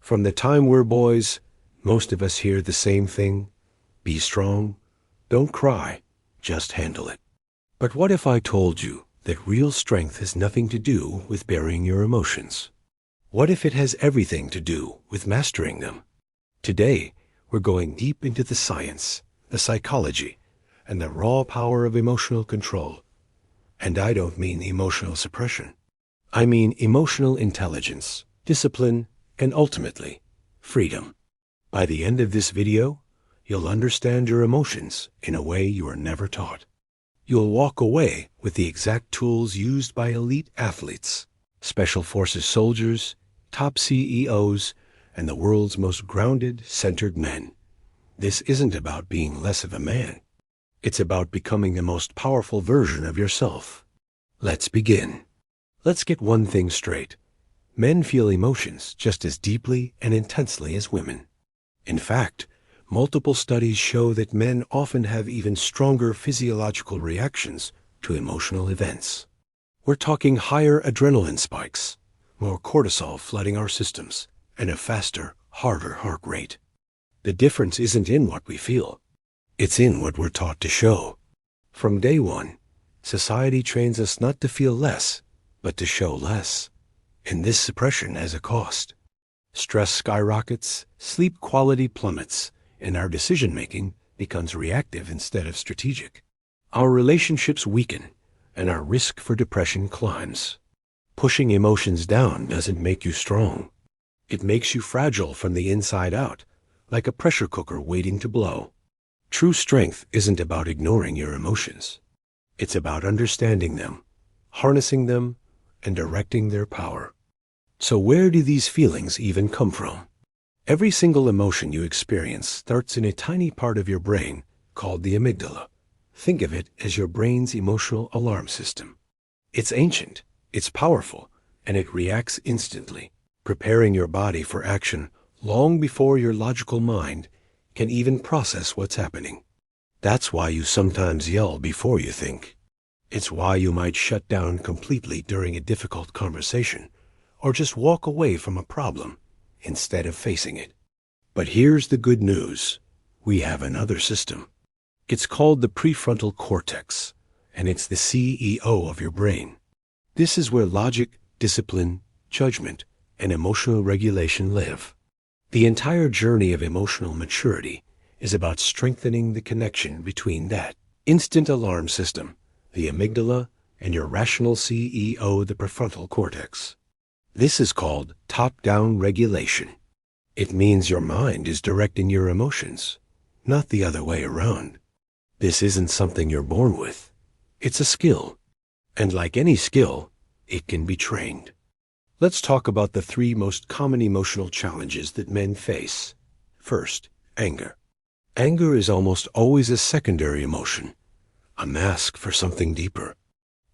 From the time we're boys, most of us hear the same thing. Be strong. Don't cry. Just handle it. But what if I told you that real strength has nothing to do with burying your emotions? What if it has everything to do with mastering them? Today, we're going deep into the science, the psychology, and the raw power of emotional control. And I don't mean emotional suppression. I mean emotional intelligence, discipline, and ultimately, freedom. By the end of this video, you'll understand your emotions in a way you were never taught. You'll walk away with the exact tools used by elite athletes, special forces soldiers, top CEOs, and the world's most grounded, centered men. This isn't about being less of a man. It's about becoming the most powerful version of yourself. Let's begin. Let's get one thing straight. Men feel emotions just as deeply and intensely as women. In fact, multiple studies show that men often have even stronger physiological reactions to emotional events. We're talking higher adrenaline spikes, more cortisol flooding our systems, and a faster, harder heart rate. The difference isn't in what we feel. It's in what we're taught to show. From day one, society trains us not to feel less, but to show less. And this suppression has a cost. Stress skyrockets, sleep quality plummets, and our decision-making becomes reactive instead of strategic. Our relationships weaken, and our risk for depression climbs. Pushing emotions down doesn't make you strong. It makes you fragile from the inside out, like a pressure cooker waiting to blow. True strength isn't about ignoring your emotions. It's about understanding them, harnessing them, and directing their power. So where do these feelings even come from? Every single emotion you experience starts in a tiny part of your brain called the amygdala. Think of it as your brain's emotional alarm system. It's ancient, it's powerful, and it reacts instantly, preparing your body for action long before your logical mind can even process what's happening. That's why you sometimes yell before you think. It's why you might shut down completely during a difficult conversation, or just walk away from a problem instead of facing it. But here's the good news. We have another system. It's called the prefrontal cortex, and it's the CEO of your brain. This is where logic, discipline, judgment, and emotional regulation live. The entire journey of emotional maturity is about strengthening the connection between that instant alarm system, the amygdala, and your rational CEO, the prefrontal cortex. This is called top-down regulation. It means your mind is directing your emotions, not the other way around. This isn't something you're born with. It's a skill. And like any skill, it can be trained. Let's talk about the 3 most common emotional challenges that men face. First, anger. Anger is almost always a secondary emotion, a mask for something deeper.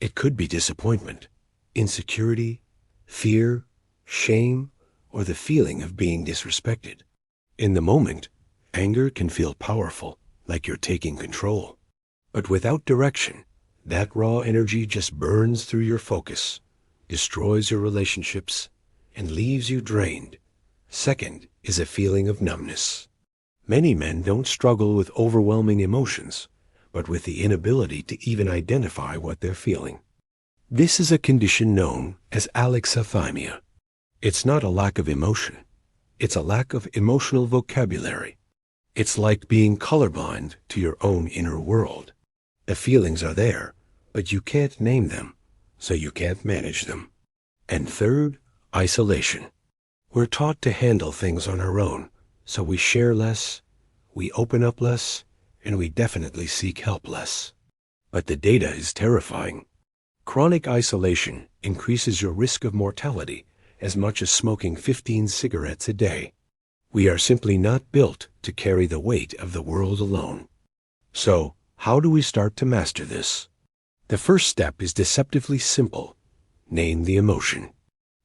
It could be disappointment, insecurity, fear, shame, or the feeling of being disrespected. In the moment, anger can feel powerful, like you're taking control. But without direction, that raw energy just burns through your focus, destroys your relationships, and leaves you drained. Second is a feeling of numbness. Many men don't struggle with overwhelming emotions, but with the inability to even identify what they're feeling. This is a condition known as alexithymia. It's not a lack of emotion. It's a lack of emotional vocabulary. It's like being colorblind to your own inner world. The feelings are there, but you can't name them, so you can't manage them. And third, isolation. We're taught to handle things on our own, so we share less, we open up less, and we definitely seek help less. But the data is terrifying. Chronic isolation increases your risk of mortality as much as smoking 15 cigarettes a day. We are simply not built to carry the weight of the world alone. So, how do we start to master this? The first step is deceptively simple. Name the emotion.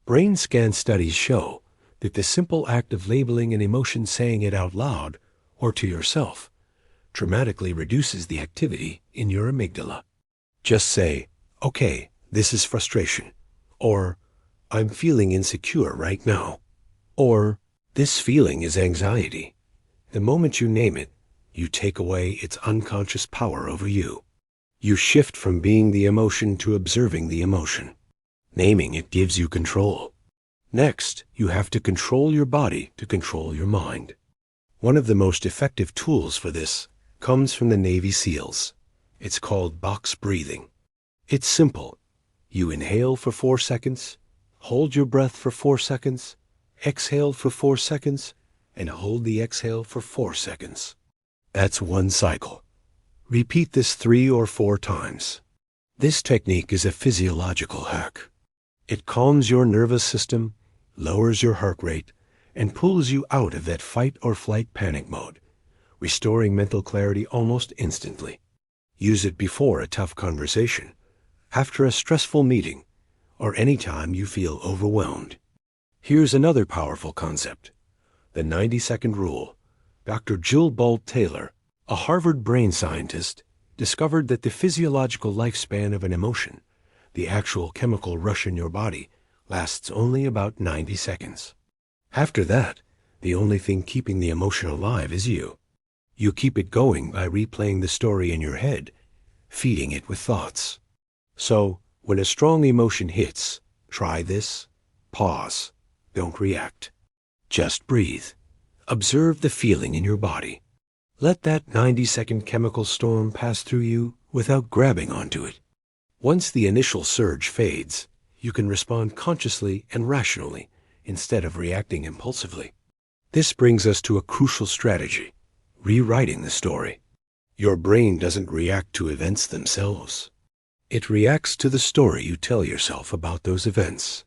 Brain scan studies show that the simple act of labeling an emotion, saying it out loud or to yourself, dramatically reduces the activity in your amygdala. Just say, okay, this is frustration, or I'm feeling insecure right now, or This feeling is anxiety. The moment you name it, you take away its unconscious power over you. You shift from being the emotion to observing the emotion. Naming it gives you control. Next, you have to control your body to control your mind. One of the most effective tools for this comes from the Navy SEALs. It's called box breathing. It's simple. You inhale for 4 seconds, hold your breath for 4 seconds, exhale for 4 seconds, and hold the exhale for 4 seconds. That's one cycle. Repeat this 3 or 4 times. This technique is a physiological hack. It calms your nervous system, lowers your heart rate, and pulls you out of that fight or flight panic mode, restoring mental clarity almost instantly. Use it before a tough conversation, after a stressful meeting, or any time you feel overwhelmed. Here's another powerful concept: the 90-second rule. Dr. Jill Bolte Taylor, a Harvard brain scientist, discovered that the physiological lifespan of an emotion, the actual chemical rush in your body, lasts only about 90 seconds. After that, the only thing keeping the emotion alive is you. You keep it going by replaying the story in your head, feeding it with thoughts. So, when a strong emotion hits, try this. Pause. Don't react. Just breathe. Observe the feeling in your body. Let that 90-second chemical storm pass through you without grabbing onto it. Once the initial surge fades, you can respond consciously and rationally instead of reacting impulsively. This brings us to a crucial strategy: rewriting the story. Your brain doesn't react to events themselves. It reacts to the story you tell yourself about those events.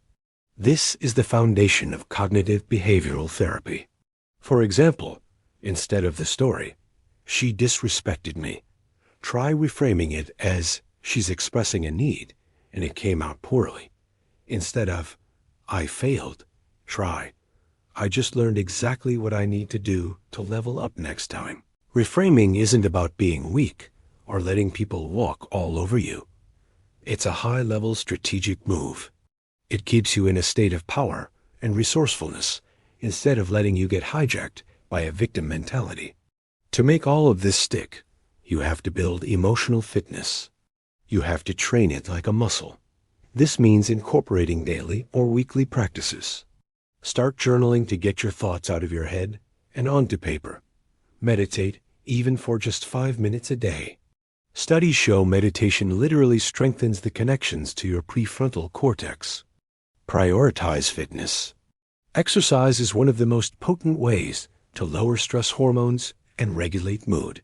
This is the foundation of cognitive behavioral therapy. For example, instead of the story, "She disrespected me," try reframing it as, "She's expressing a need, and it came out poorly." Instead of, "I failed," try, "I just learned exactly what I need to do to level up next time." Reframing isn't about being weak or letting people walk all over you. It's a high-level strategic move. It keeps you in a state of power and resourcefulness instead of letting you get hijacked by a victim mentality. To make all of this stick, you have to build emotional fitness. You have to train it like a muscle. This means incorporating daily or weekly practices. Start journaling to get your thoughts out of your head and onto paper. Meditate, even for just 5 minutes a day. Studies show meditation literally strengthens the connections to your prefrontal cortex. Prioritize fitness. Exercise is one of the most potent ways to lower stress hormones and regulate mood.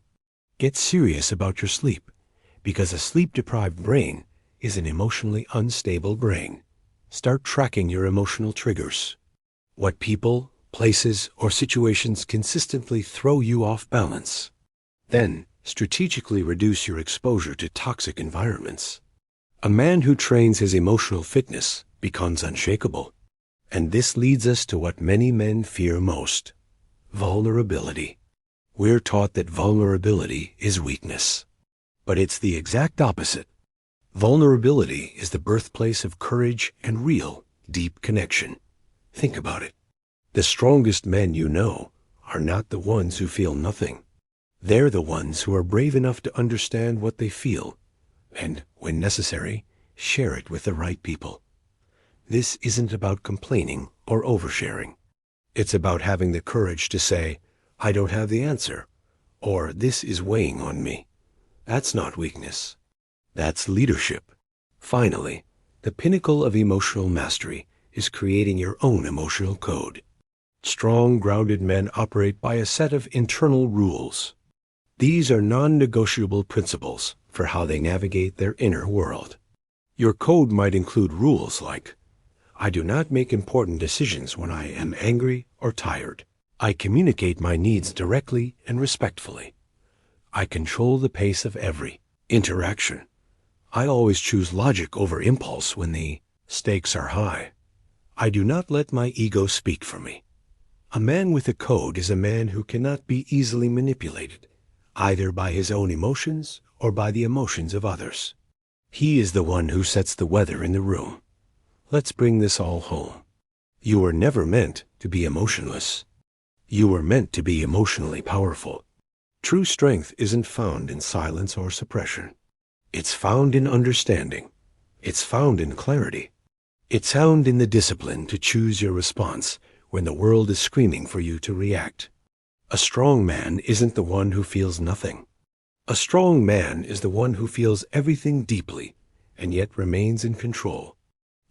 Get serious about your sleep, because a sleep-deprived brain is an emotionally unstable brain. Start tracking your emotional triggers. What people, places, or situations consistently throw you off balance. Then, strategically reduce your exposure to toxic environments. A man who trains his emotional fitness becomes unshakable. And this leads us to what many men fear most: vulnerability. We're taught that vulnerability is weakness. But it's the exact opposite. Vulnerability is the birthplace of courage and real, deep connection. Think about it. The strongest men you know are not the ones who feel nothing. They're the ones who are brave enough to understand what they feel and, when necessary, share it with the right people. This isn't about complaining or oversharing. It's about having the courage to say, "I don't have the answer," or "This is weighing on me." That's not weakness. That's leadership. Finally, the pinnacle of emotional mastery is creating your own emotional code. Strong, grounded men operate by a set of internal rules. These are non-negotiable principles for how they navigate their inner world. Your code might include rules like, "I do not make important decisions when I am angry or tired. I communicate my needs directly and respectfully. I control the pace of every interaction. I always choose logic over impulse when the stakes are high. I do not let my ego speak for me." A man with a code is a man who cannot be easily manipulated, either by his own emotions or by the emotions of others. He is the one who sets the weather in the room. Let's bring this all home. You were never meant to be emotionless. You were meant to be emotionally powerful. True strength isn't found in silence or suppression. It's found in understanding. It's found in clarity. It's found in the discipline to choose your response when the world is screaming for you to react. A strong man isn't the one who feels nothing. A strong man is the one who feels everything deeply and yet remains in control.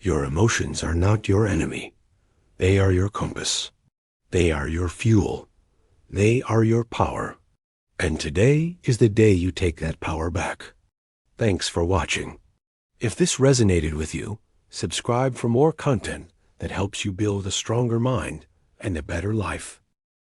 Your emotions are not your enemy. They are your compass. They are your fuel. They are your power. And today is the day you take that power back. Thanks for watching. If this resonated with you, subscribe for more content that helps you build a stronger mind and a better life.